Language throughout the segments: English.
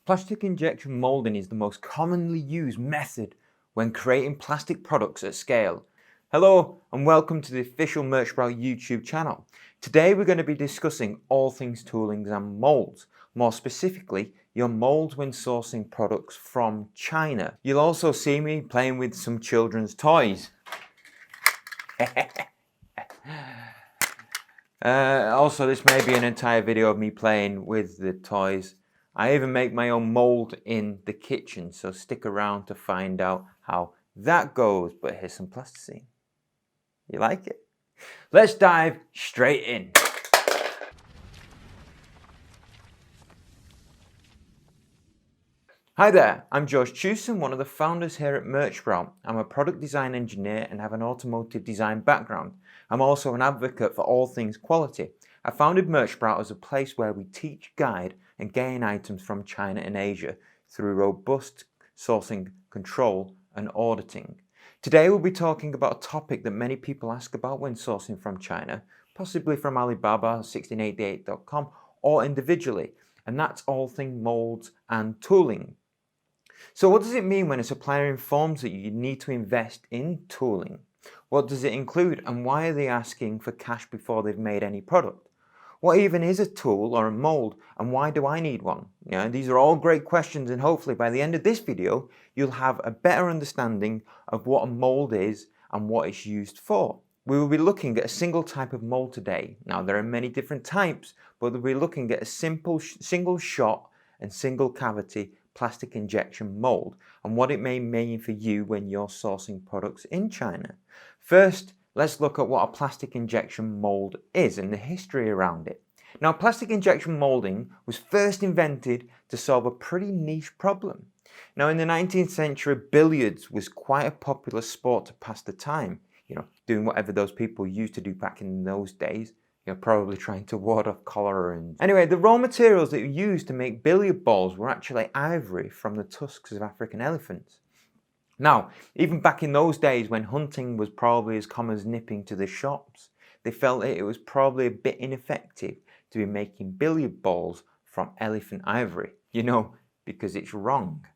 Plastic injection molding is the most commonly used method when creating plastic products at scale. Hello and welcome to the official Merchsprout YouTube channel. Today we're going to be discussing all things toolings and molds, more specifically your molds when sourcing products from China. You'll also see me playing with some children's toys. Also, this may be an entire video of me playing with the toys. I even make my own mold in the kitchen, so stick around to find out how that goes. But here's some plasticine. You like it? Let's dive straight in. Hi there, I'm George Chewson, one of the founders here at Merchsprout. I'm a product design engineer and have an automotive design background. I'm also an advocate for all things quality. I founded Merchsprout as a place where we teach, guide and gain items from China and Asia through robust sourcing control and auditing. Today we'll be talking about a topic that many people ask about when sourcing from China, possibly from Alibaba, 1688.com or individually, and that's all things molds and tooling. So what does it mean when a supplier informs that you need to invest in tooling? What does it include and why are they asking for cash before they've made any product? What even is a tool or a mold and why do I need one? These are all great questions, and hopefully by the end of this video you'll have a better understanding of what a mold is and what it's used for. We will be looking at a single type of mold today. Now there are many different types, but we'll be looking at a simple single shot and single cavity plastic injection mold and what it may mean for you when you're sourcing products in China. First, let's look at what a plastic injection mold is and the history around it. Now, plastic injection molding was first invented to solve a pretty niche problem. Now, in the 19th century, billiards was quite a popular sport to pass the time, doing whatever those people used to do back in those days. You're probably trying to ward off cholera. And anyway, the raw materials that were used to make billiard balls were actually ivory from the tusks of African elephants. Now, even back in those days when hunting was probably as common as nipping to the shops, they felt that it was probably a bit ineffective to be making billiard balls from elephant ivory, because it's wrong.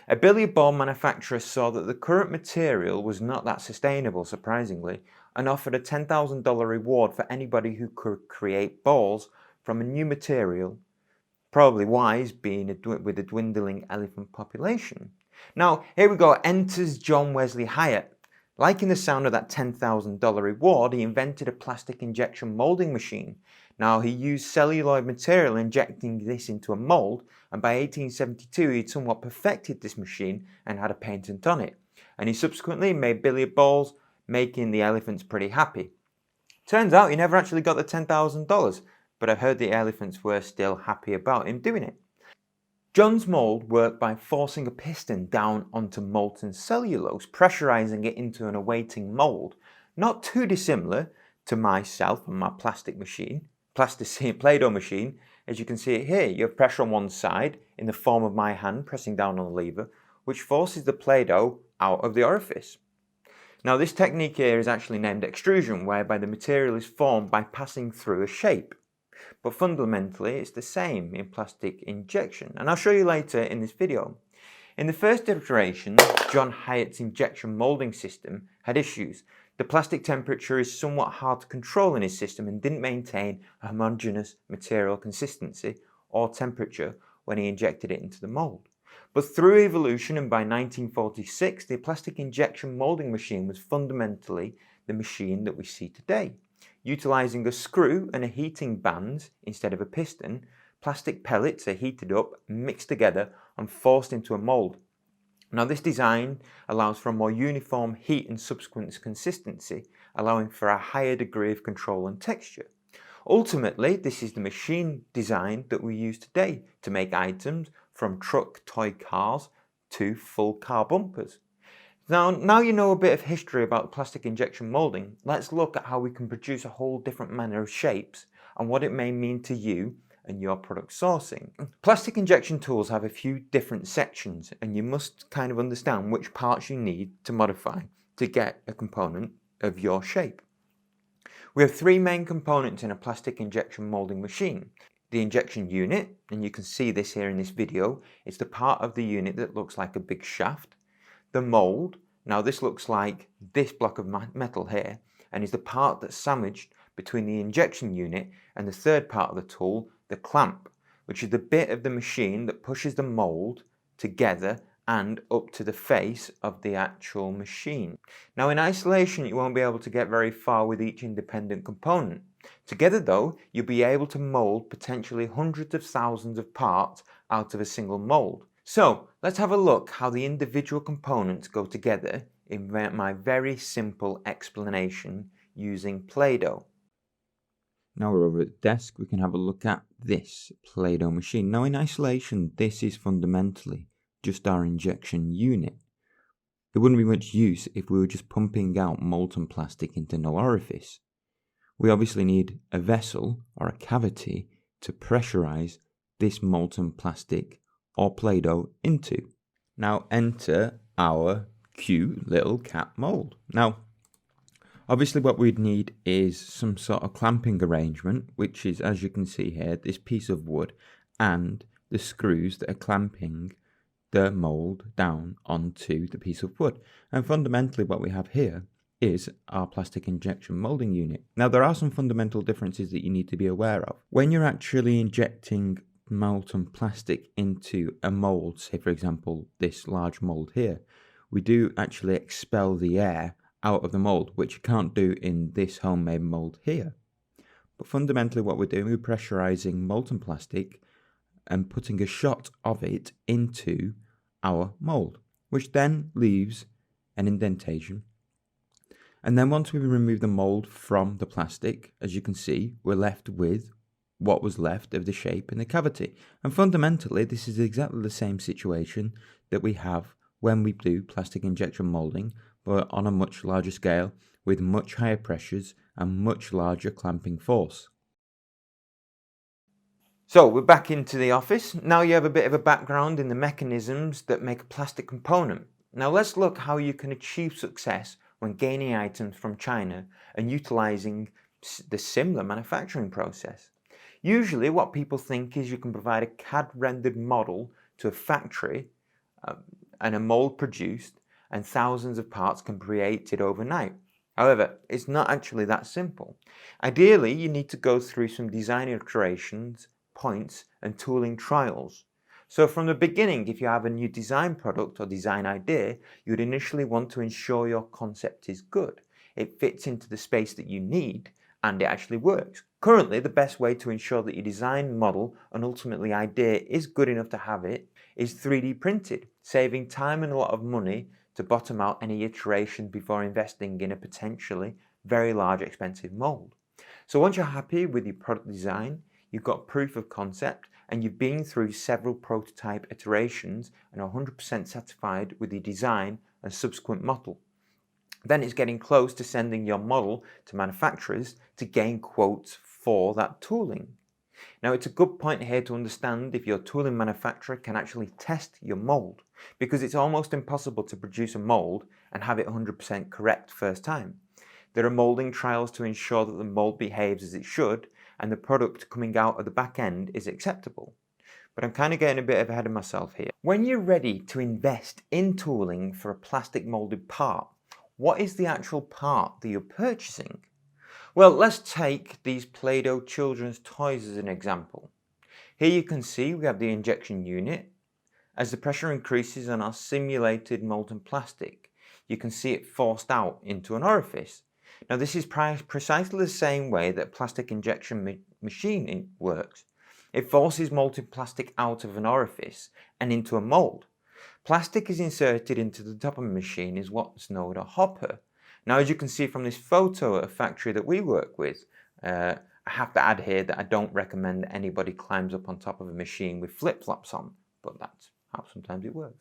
A billiard ball manufacturer saw that the current material was not that sustainable, surprisingly, and offered a $10,000 reward for anybody who could create balls from a new material, probably wise being with a dwindling elephant population. Now, here we go, enters John Wesley Hyatt. Liking the sound of that $10,000 reward, he invented a plastic injection molding machine. Now, he used celluloid material, injecting this into a mold, and by 1872 he'd somewhat perfected this machine and had a patent on it. And he subsequently made billiard balls, making the elephants pretty happy. Turns out he never actually got the $10,000, but I heard the elephants were still happy about him doing it. John's mold worked by forcing a piston down onto molten cellulose, pressurizing it into an awaiting mold, not too dissimilar to myself and my plasticine Play-Doh machine. As you can see it here, you have pressure on one side in the form of my hand pressing down on the lever, which forces the Play-Doh out of the orifice. Now this technique here is actually named extrusion, whereby the material is formed by passing through a shape. But fundamentally it's the same in plastic injection, and I'll show you later in this video. In the first iteration, John Hyatt's injection molding system had issues. The plastic temperature is somewhat hard to control in his system and didn't maintain a homogeneous material consistency or temperature when he injected it into the mold. But through evolution, and by 1946, the plastic injection molding machine was fundamentally the machine that we see today. Utilizing a screw and a heating band instead of a piston, plastic pellets are heated up, mixed together and forced into a mold. Now this design allows for a more uniform heat and subsequent consistency, allowing for a higher degree of control and texture. Ultimately, this is the machine design that we use today to make items from truck toy cars to full car bumpers. Now you know a bit of history about plastic injection molding, let's look at how we can produce a whole different manner of shapes and what it may mean to you and your product sourcing. Plastic injection tools have a few different sections, and you must kind of understand which parts you need to modify to get a component of your shape. We have three main components in a plastic injection molding machine. the injection unit, and you can see this here in this video. It's the part of the unit that looks like a big shaft. The mould, now this looks like this block of metal here, and is the part that's sandwiched between the injection unit and the third part of the tool, the clamp, which is the bit of the machine that pushes the mould together and up to the face of the actual machine. Now in isolation you won't be able to get very far with each independent component. Together though, you'll be able to mould potentially hundreds of thousands of parts out of a single mould. So let's have a look how the individual components go together in my very simple explanation using Play-Doh. Now we're over at the desk, we can have a look at this Play-Doh machine. Now in isolation, this is fundamentally just our injection unit. It wouldn't be much use if we were just pumping out molten plastic into no orifice. We obviously need a vessel or a cavity to pressurize this molten plastic or Play-Doh into. Now enter our cute little cat mold. Now obviously what we'd need is some sort of clamping arrangement, which is, as you can see here, this piece of wood and the screws that are clamping the mould down onto the piece of wood. And fundamentally what we have here is our plastic injection moulding unit. Now there are some fundamental differences that you need to be aware of. When you're actually injecting molten plastic into a mould, say for example this large mould here, we do actually expel the air out of the mould, which you can't do in this homemade mould here. But fundamentally what we're doing, we're pressurizing molten plastic and putting a shot of it into our mould, which then leaves an indentation. And then once we remove the mould from the plastic, as you can see, we're left with what was left of the shape in the cavity. And fundamentally, this is exactly the same situation that we have when we do plastic injection moulding, but on a much larger scale with much higher pressures and much larger clamping force. So we're back into the office. Now you have a bit of a background in the mechanisms that make a plastic component. Now let's look how you can achieve success when gaining items from China and utilizing the similar manufacturing process. Usually what people think is you can provide a CAD rendered model to a factory and a mold produced, and thousands of parts can be created overnight. However, it's not actually that simple. Ideally, you need to go through some design iterations, points, and tooling trials. So from the beginning, if you have a new design product or design idea, you would initially want to ensure your concept is good. It fits into the space that you need, and it actually works. Currently, the best way to ensure that your design model and ultimately idea is good enough to have it is 3D printed, saving time and a lot of money to bottom out any iteration before investing in a potentially very large expensive mold. So once you're happy with your product design, you've got proof of concept, and you've been through several prototype iterations and are 100% satisfied with your design and subsequent model, then it's getting close to sending your model to manufacturers to gain quotes for that tooling. Now it's a good point here to understand if your tooling manufacturer can actually test your mold, because it's almost impossible to produce a mold and have it 100% correct first time. There are molding trials to ensure that the mold behaves as it should and the product coming out of the back end is acceptable. But I'm kind of getting a bit ahead of myself here. When you're ready to invest in tooling for a plastic molded part, what is the actual part that you're purchasing? Well, let's take these Play-Doh children's toys as an example. Here you can see we have the injection unit. As the pressure increases on our simulated molten plastic, you can see it forced out into an orifice. Now this is precisely the same way that plastic injection machining works. It forces molten plastic out of an orifice and into a mold. Plastic is inserted into the top of the machine is what's known as a hopper. Now as you can see from this photo at a factory that we work with, I have to add here that I don't recommend that anybody climbs up on top of a machine with flip-flops on, but that's how sometimes it works.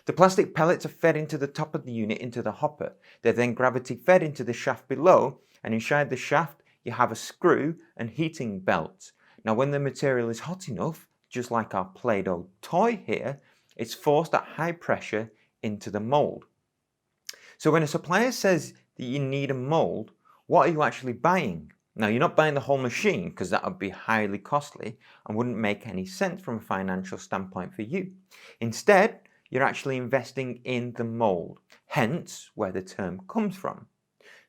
The plastic pellets are fed into the top of the unit into the hopper. They're then gravity fed into the shaft below, and inside the shaft you have a screw and heating belts. Now when the material is hot enough, just like our Play-Doh toy here, it's forced at high pressure into the mold. So when a supplier says that you need a mold, what are you actually buying? Now, you're not buying the whole machine because that would be highly costly and wouldn't make any sense from a financial standpoint for you. Instead, you're actually investing in the mould, hence where the term comes from.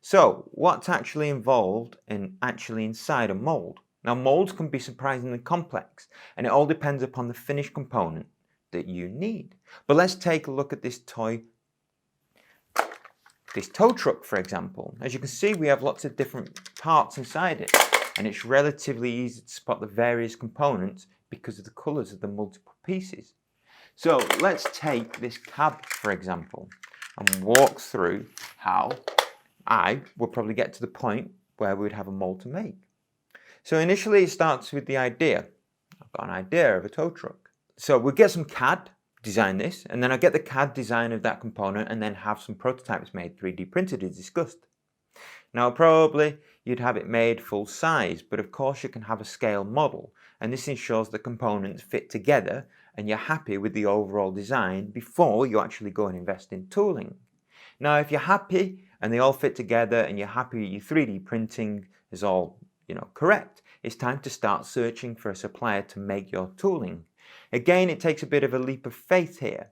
So, what's actually involved in actually inside a mould? Now, moulds can be surprisingly complex, and it all depends upon the finished component that you need. But let's take a look at this tow truck, for example. As you can see, we have lots of different parts inside it, and it's relatively easy to spot the various components because of the colours of the multiple pieces. So let's take this cab, for example, and walk through how I would probably get to the point where we would have a mould to make. So initially it starts with the idea. I've got an idea of a tow truck. So we'll get some CAD, design this, and then I'll get the CAD design of that component and then have some prototypes made 3D printed as discussed. Now probably you'd have it made full size, but of course you can have a scale model, and this ensures the components fit together and you're happy with the overall design before you actually go and invest in tooling. Now if you're happy and they all fit together and you're happy your 3D printing is all correct, it's time to start searching for a supplier to make your tooling. Again, it takes a bit of a leap of faith here,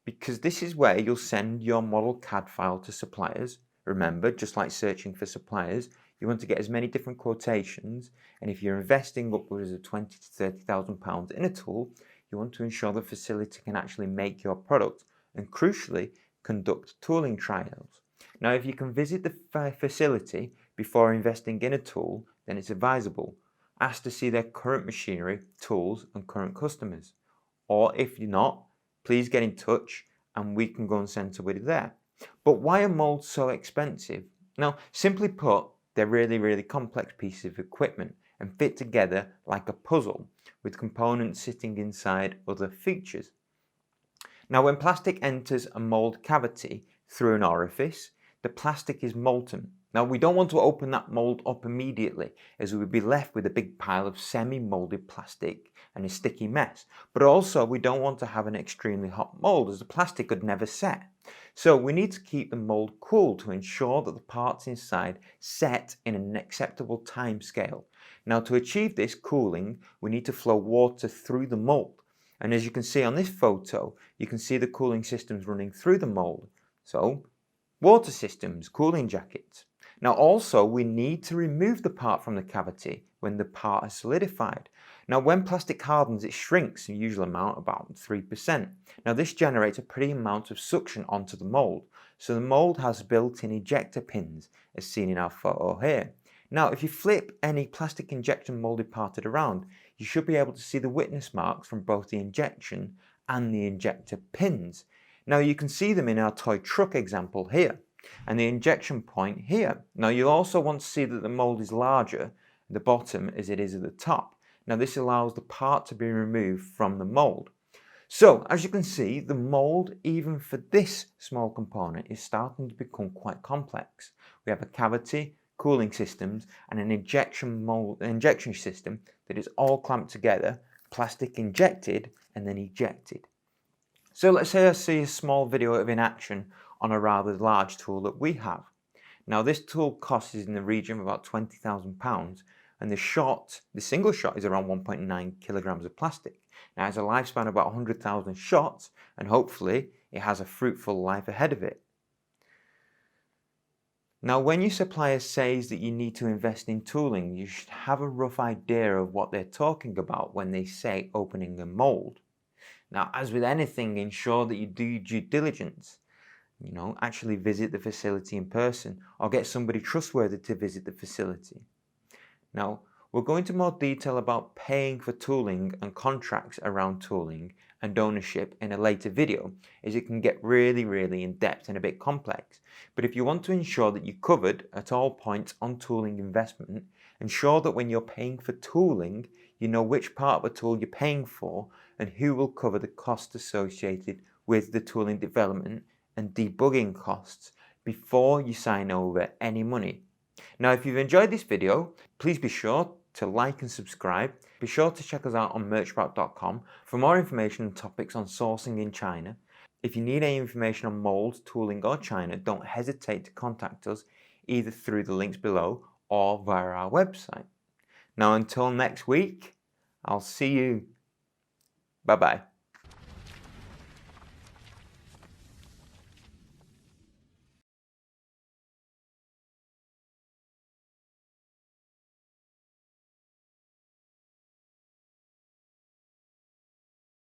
because this is where you'll send your model CAD file to suppliers. Remember, just like searching for suppliers, you want to get as many different quotations, and if you're investing upwards of £20,000 to £30,000 in a tool, you want to ensure the facility can actually make your product and, crucially, conduct tooling trials. Now, if you can visit the facility before investing in a tool, then it's advisable. Ask to see their current machinery, tools, and current customers. Or if you're not, please get in touch and we can go and send somebody there. But why are molds so expensive? Now, simply put, they're really, really complex pieces of equipment and fit together like a puzzle with components sitting inside other features. Now, when plastic enters a mold cavity through an orifice, the plastic is molten. Now, we don't want to open that mold up immediately, as we would be left with a big pile of semi-molded plastic and a sticky mess. But also, we don't want to have an extremely hot mold, as the plastic could never set. So we need to keep the mold cool to ensure that the parts inside set in an acceptable time scale. Now, to achieve this cooling, we need to flow water through the mold. And as you can see on this photo, you can see the cooling systems running through the mold. So, water systems, cooling jackets. Now also, we need to remove the part from the cavity when the part is solidified. Now when plastic hardens, it shrinks a usual amount, about 3%. Now this generates a pretty amount of suction onto the mold. So the mold has built-in ejector pins, as seen in our photo here. Now if you flip any plastic injection molded parted around, you should be able to see the witness marks from both the injection and the injector pins. Now you can see them in our toy truck example here, and the injection point here. Now you'll also want to see that the mold is larger at the bottom as it is at the top. Now this allows the part to be removed from the mold. So as you can see, the mold, even for this small component, is starting to become quite complex. We have a cavity, cooling systems, and an injection system that is all clamped together, plastic injected and then ejected. So let's say I see a small video of in action on a rather large tool that we have. Now this tool costs in the region of about £20,000, and the single shot is around 1.9 kilograms of plastic. Now it has a lifespan of about 100,000 shots, and hopefully it has a fruitful life ahead of it. Now when your supplier says that you need to invest in tooling, you should have a rough idea of what they're talking about when they say opening a mold. Now, as with anything, ensure that you do due diligence. Actually visit the facility in person or get somebody trustworthy to visit the facility. Now, we'll go into more detail about paying for tooling and contracts around tooling and ownership in a later video, as it can get really, really in depth and a bit complex. But if you want to ensure that you're covered at all points on tooling investment, ensure that when you're paying for tooling, you know which part of a tool you're paying for and who will cover the costs associated with the tooling development and debugging costs before you sign over any money. Now, if you've enjoyed this video, please be sure to like and subscribe. Be sure to check us out on merchsprout.com for more information and topics on sourcing in China. If you need any information on molds, tooling or China, don't hesitate to contact us either through the links below or via our website. Now until next week, I'll see you. Bye bye.